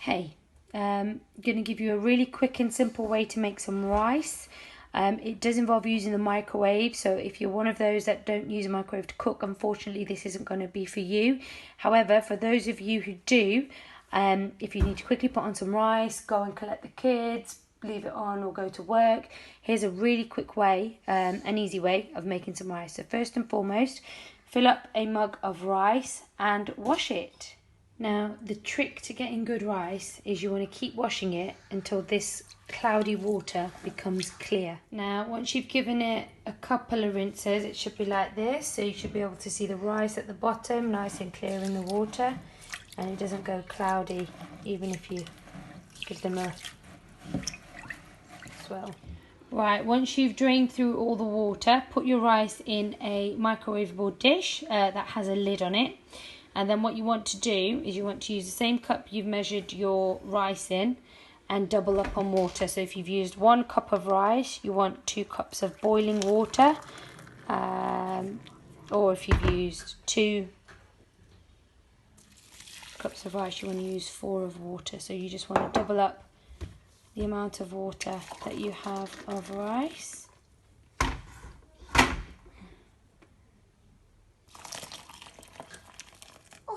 Hey, I'm going to give you a really quick and simple way to make some rice. It does involve using the microwave, so if you're one of those that don't use a microwave to cook, unfortunately this isn't going to be for you. However, for those of you who do, if you need to quickly put on some rice, go and collect the kids, leave it on or go to work, here's a really quick way, an easy way of making some rice. So first and foremost, fill up a mug of rice and wash it. Now, the trick to getting good rice is you want to keep washing it until this cloudy water becomes clear. Now, once you've given it a couple of rinses, it should be like this. So you should be able to see the rice at the bottom, nice and clear in the water. And it doesn't go cloudy, even if you give them a swirl. Right, once you've drained through all the water, put your rice in a microwavable dish that has a lid on it. And then what you want to do is you want to use the same cup you've measured your rice in and double up on water. So if you've used 1 cup of rice, you want 2 cups of boiling water. Or if you've used 2 cups of rice, you want to use 4 of water. So you just want to double up the amount of water that you have of rice.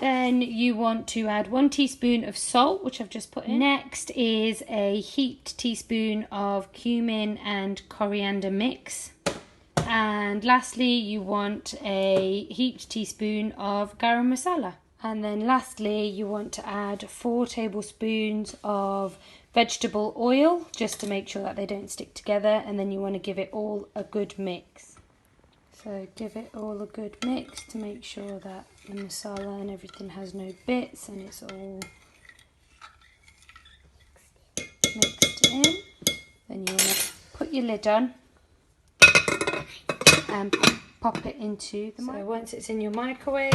Then you want to add 1 teaspoon of salt, which I've just put in. Next is a heaped teaspoon of cumin and coriander mix. And lastly, you want a heaped teaspoon of garam masala. And then lastly, you want to add 4 tablespoons of vegetable oil, just to make sure that they don't stick together. And then you want to give it all a good mix. So give it all a good mix to make sure that the masala and everything has no bits and it's all mixed in. Then you want to put your lid on and pop it into the microwave. So once it's in your microwave,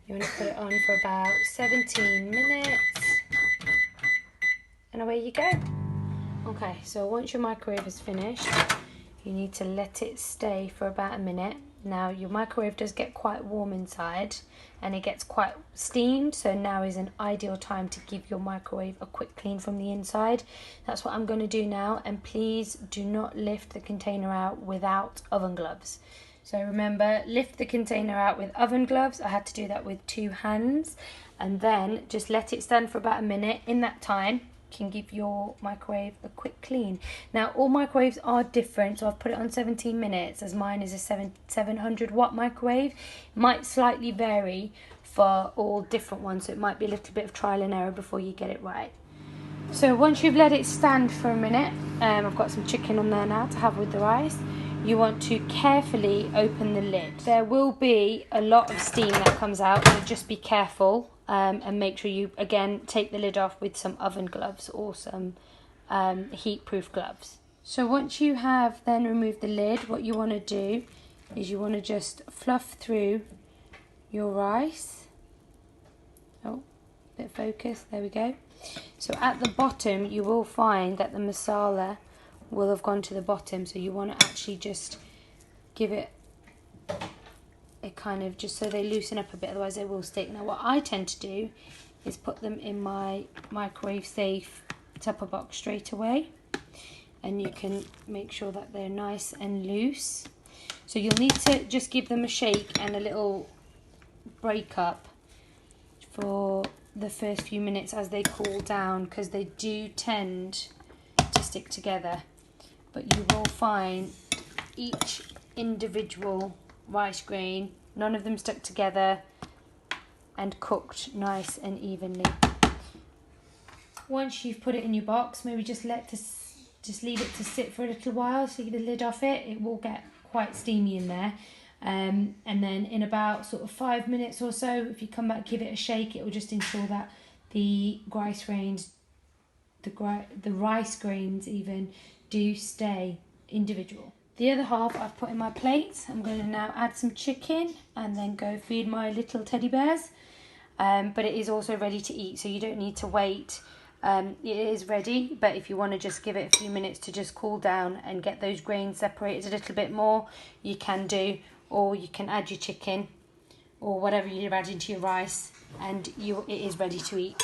you want to put it on for about 17 minutes and away you go. Okay, so once your microwave is finished, you need to let it stay for about a minute. Now your microwave does get quite warm inside and it gets quite steamed, so now is an ideal time to give your microwave a quick clean from the inside. That's what I'm going to do now, and please do not lift the container out without oven gloves. So remember, lift the container out with oven gloves. I had to do that with 2 hands, and then just let it stand for about a minute. In that time, can give your microwave a quick clean. Now all microwaves are different, so I've put it on 17 minutes as mine is a 700 watt microwave. It might slightly vary for all different ones, so it might be a little bit of trial and error before you get it right. So once you've let it stand for a minute, I've got some chicken on there now to have with the rice. You want to carefully open the lid. There will be a lot of steam that comes out, so just be careful. And make sure you again take the lid off with some oven gloves or some heat-proof gloves. So once you have then removed the lid, what you want to do is you want to just fluff through your rice. Oh, bit of focus, there we go. So at the bottom you will find that the masala will have gone to the bottom, so you want to actually just give it kind of just so they loosen up a bit, otherwise they will stick. Now what I tend to do is put them in my microwave safe Tupper box straight away, and you can make sure that they're nice and loose. So you'll need to just give them a shake and a little break up for the first few minutes as they cool down, because they do tend to stick together. But you will find each individual rice grain, none of them stuck together and cooked nice and evenly. Once you've put it in your box, maybe just leave it to sit for a little while, so you get the lid off it. It will get quite steamy in there, and then in about sort of 5 minutes or so, if you come back, give it a shake, it will just ensure that the rice grains, the rice grains even, do stay individual. The other half I've put in my plate. I'm going to now add some chicken and then go feed my little teddy bears. But it is also ready to eat, so you don't need to wait. It is ready, but if you want to just give it a few minutes to just cool down and get those grains separated a little bit more, you can do, or you can add your chicken or whatever you're adding to your rice, and it is ready to eat.